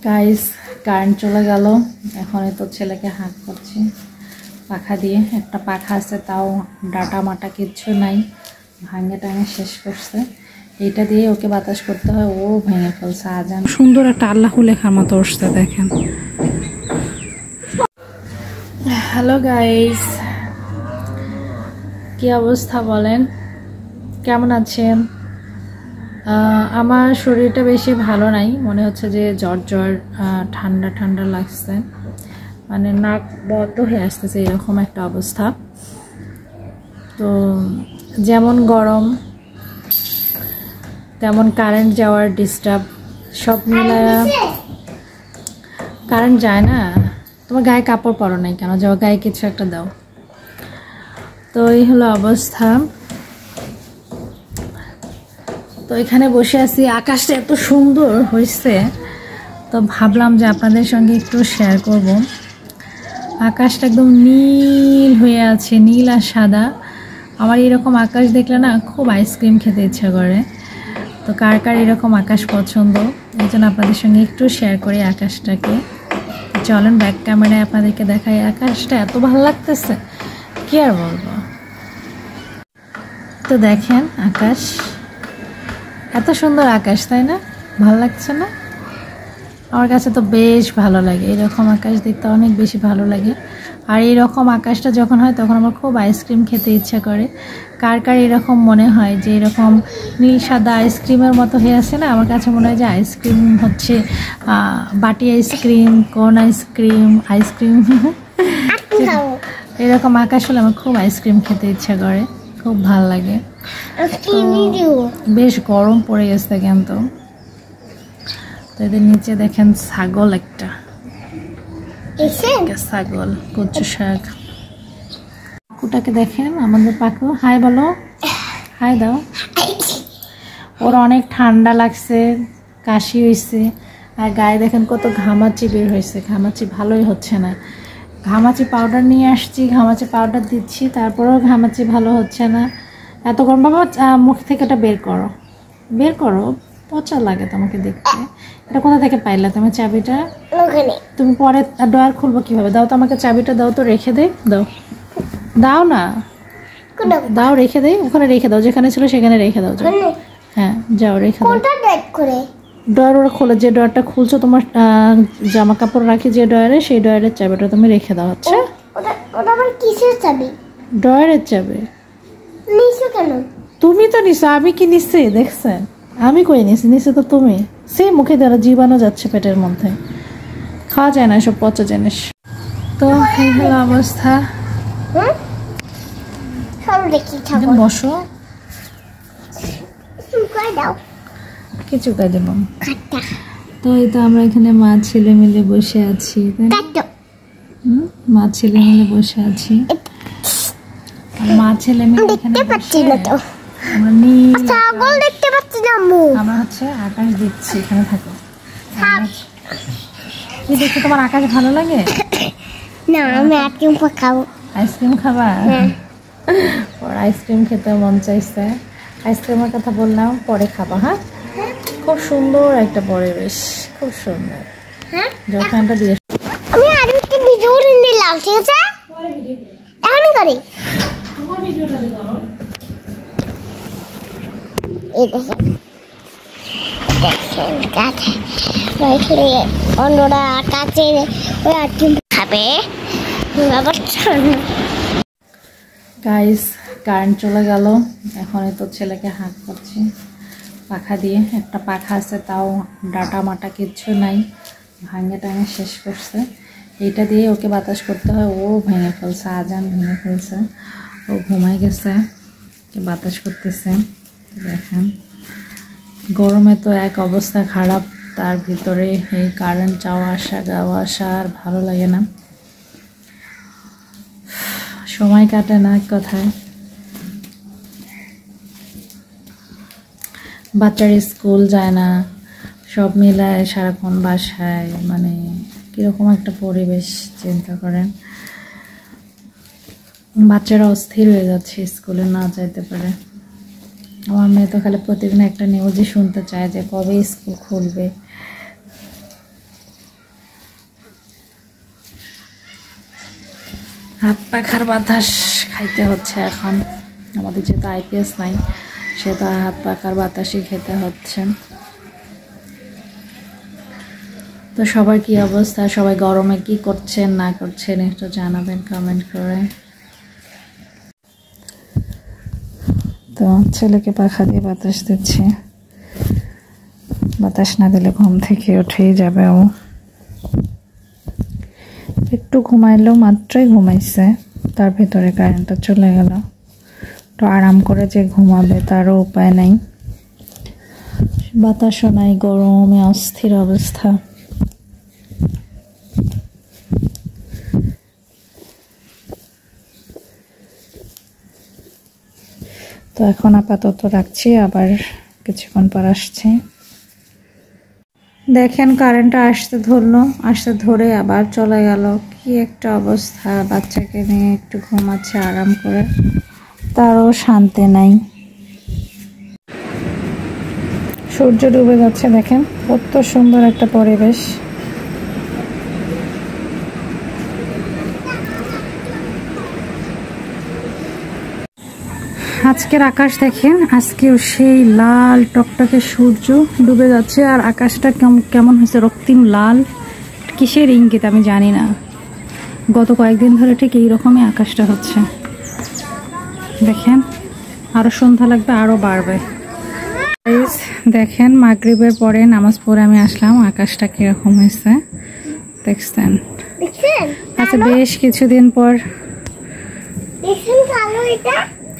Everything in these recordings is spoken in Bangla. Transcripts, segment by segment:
গাইস কারেন্ট চলে গেল। এখন তো ছেলেকে হাত করছি পাখা দিয়ে। একটা পাখা আছে, তাও ডাটা মাটা কিচ্ছু নাই, ভাঙে টাঙে শেষ করছে। এইটা দিয়ে ওকে বাতাস করতে হয়, ও ভেঙে ফেলছে। আজান সুন্দর একটা আল্লাহ লেখার মতো উঠছে, দেখেন। হ্যালো গাইস, কি অবস্থা বলেন, কেমন আছেন? আমার শরীরটা বেশি ভালো নাই, মনে হচ্ছে যে জ্বর জ্বর ঠান্ডা ঠান্ডা লাগছে, মানে নাক বন্ধ হয়ে আসতেছে, এরকম একটা অবস্থা। তো যেমন গরম তেমন কারেন্ট যাওয়ার ডিস্টার্ব, সব মিলায়া কারেন্ট যায় না। তোমার গায়ে কাপড় পরো নাই কেন? যাও গায়ে কিছু একটা দাও। তো এই হলো অবস্থা। তো এখানে বসে আছি, আকাশটা এত সুন্দর হয়েছে, তো ভাবলাম যে আপনাদের সঙ্গে একটু শেয়ার করব। আকাশটা একদম নীল হয়ে আছে, নীল আর সাদা। আমার এরকম আকাশ দেখলে না খুব আইসক্রিম খেতে ইচ্ছা করে। তো কার কার এরকম আকাশ পছন্দ, এই জন্য আপনাদের সঙ্গে একটু শেয়ার করি আকাশটাকে। চলেন ব্যাক ক্যামেরায় আপনাদেরকে দেখাই। আকাশটা এত ভালো লাগতেছে, কি আর বলবো। তো দেখেন আকাশ, এত সুন্দর আকাশ, তাই না? ভালো লাগছে না? আমার কাছে তো বেশ ভালো লাগে, এরকম আকাশ দেখতে অনেক বেশি ভালো লাগে। আর এইরকম আকাশটা যখন হয় তখন আমার খুব আইসক্রিম খেতে ইচ্ছা করে। কার কার এরকম মনে হয় যে এরকম নীল সাদা আইসক্রিমের মতো হয়ে আছে না? আমার কাছে মনে হয় যে আইসক্রিম হচ্ছে বাটি আইসক্রিম, কোন আইসক্রিম, আইসক্রিম এরকম আকাশ হলে আমার খুব আইসক্রিম খেতে ইচ্ছা করে, খুব ভাল লাগে। বেশ গরম পড়ে গেছে কিন্তু। তো এদের নিচে দেখেন ছাগল, একটা ছাগল, কচু শাক। পাকুটাকে দেখেন, আমাদের পাকু। হাই বলো, হাই দাও। ওর অনেক ঠান্ডা লাগছে, কাশি হয়েছে, আর গায়ে দেখেন কত ঘামাচি বের হয়েছে। ঘামাচি ভালোই হচ্ছে না। ঘামাচি পাউডার নিয়ে আসছি, ঘামাচি পাউডার দিচ্ছি, তারপরেও ঘামাচি ভালো হচ্ছে না। এত গরম। বাবা মুখ থেকে এটা বের করো, বের করো, পচা লাগে তোমাকে দেখতে। এটা কোথা থেকে পাইলা তুমি চাবিটা? তুমি পরে ডয়ার খুলবো কিভাবে? দাও তো আমাকে চাবিটা, দাও তো, রেখে দে, দাও, দাও না, দাও, রেখে দে, ওখানে রেখে দাও, যেখানে ছিল সেখানে রেখে দাও। হ্যাঁ যাও, রেখে দাও। ডয়ার ওরা খোলে, যে ডয়ারটা খুলছো তোমার জামা কাপড় রাখি যে ডয়ারে, সেই ডয়ারের চাবিটা তুমি রেখে দাও। আচ্ছা, ডয়ারের চাবি নিছো কেন? তুমি তো নিছো, আমি কি নিচ্ছি দেখছেন? আমি কই নিছি? নিচে তো তুমি। সে মুখে দ্বারা জীবাণু যাচ্ছে পেটের মধ্যে, খাওয়া যায় না সব পচা জিনিস। তো এই হলো অবস্থা। বসো, কিছু কাজ দেব। তো এই তো আমরা এখানে মা ছেলে মিলে বসে আছি, মা ছেলে মিলে বসে আছি। মা ছেলে মিলে এখানে আমরা হচ্ছে আকাশ দেখছি। এখানে থাকো, কি দেখছো? তোমার আকাশ ভালো লাগে না? আমি আইসক্রিম খাবো। আইসক্রিম খাবা? ওর আইসক্রিম খেতে মন চাইছে। আইসক্রিমের কথা বললাম, পরে খাবা। হ্যাঁ, খুব সুন্দর একটা পরিবেশ, খুব সুন্দর। যখনটা দিয়ে আমি আর একটা ভিডিও নিলাম, ঠিক আছে? এখনই করি। আমার ভিডিওটা দাও। এই দেখেন, দেখেন কাছে রাইখলে অন্যরা কাছে ওই আইসক্রিম খাবে। গাইস কারেন্ট চলে গেল। এখন তো ছেলেকে হাত করছি পাখা দিয়ে। একটা পাখা আছে, তাও ডাটা মাটা কিচ্ছু নাই, ভাঙে টাঙে শেষ করছে। এইটা দিয়ে ওকে বাতাস করতে হয়, ও ভেঙে ফেলছে। আজান ভেঙে ফেলছে, ও ঘুমাই গেছে, বাতাস করতেছে। দেখেন গরমে তো এক অবস্থা খারাপ, তার ভিতরে এই কারেন্ট যাওয়া আসা যাওয়া আসা আর ভালো লাগে না, সময় কাটে না এক কথায়। বাচ্চার স্কুল যায় না, সব মিলায় সারাক্ষণ বাসায়, মানে কীরকম একটা পরিবেশ চিন্তা করেন। বাচ্চারা অস্থির হয়ে যাচ্ছে স্কুলে না যাইতে পারে। আমার মেয়ে তো খালি প্রতিদিন একটা নিউজই শুনতে চায় যে কবে স্কুল খুলবে। হাত পাখার বাতাস খাইতে হচ্ছে এখন। আমাদের যেহেতু আইপিএস নাই, সেটা হাত পাখার বাতাসই খেতে হচ্ছে। তো সবার কি অবস্থা, সবাই গরমে কি করছেন না করছেন একটু জানাবেন কমেন্ট করে। তো ছেলেকে পাখা দিয়ে বাতাস দিচ্ছে, বাতাস না দিলে ঘুম থেকে উঠেই যাবে। ও একটু ঘুমাইলো, মাত্রই ঘুমাইছে, তার ভেতরে কারেন্টটা চলে গেল। তো আরাম করে যে ঘুমাবে তারও উপায় নাই, বাতাসও নাই, গরমে অস্থির অবস্থা। তো এখন আপাতত রাখছি, আবার কিছুক্ষণ পর আসছি। দেখেন কারেন্টটা আসতে ধরলো, আসতে ধরে আবার চলে গেল। কি একটা অবস্থা, বাচ্চাকে নিয়ে একটু ঘুমাচ্ছে আরাম করে, তারও শান্তি নাই। সূর্য ডুবে যাচ্ছে, দেখেন কত সুন্দর একটা পরিবেশ। আজকের আকাশ দেখেন, আজকেও সেই লাল টকটকে সূর্য ডুবে যাচ্ছে, আর আকাশটা কেমন হয়েছে রক্তিম লাল। কিসের ইঙ্গিত আমি জানি না, গত কয়েকদিন ধরে ঠিক এইরকমই আকাশটা হচ্ছে। দেখেন আরো সন্ধ্যা লাগবে, আরো বাড়বে। দেখেন মাগরিবের পরে নামাজ পড়ে আমি আসলাম, আকাশটা কিরকম হয়েছে দেখছেন। আচ্ছা বেশ কিছুদিন পর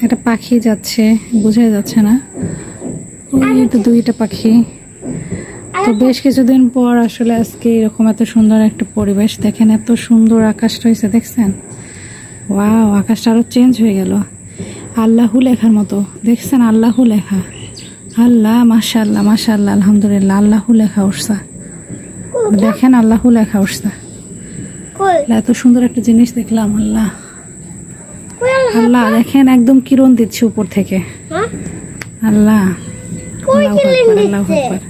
একটা পাখি যাচ্ছে, বোঝা যাচ্ছে না, ওই তো দুইটা পাখি। তো বেশ কিছুদিন পর আসলে আজকে এরকম এত সুন্দর একটা পরিবেশ। দেখেন এত সুন্দর আকাশটা হয়েছে, দেখছেন। ওয়াও, আকাশটা আরো চেঞ্জ হয়ে গেল, আল্লাহু লেখার মতো, দেখছেন আল্লাহু লেখা। আল্লাহ, মাশাআল্লাহ মাশাআল্লাহ, আলহামদুলিল্লাহ, আল্লাহু লেখা উঠছে। দেখেন আল্লাহু লেখা উঠছে। এত সুন্দর একটা জিনিস দেখলাম। আল্লাহ আল্লাহ, দেখেন একদম কিরণ দিচ্ছে উপর থেকে। আল্লাহ, আল্লাহু আকবার, আল্লাহু আকবার।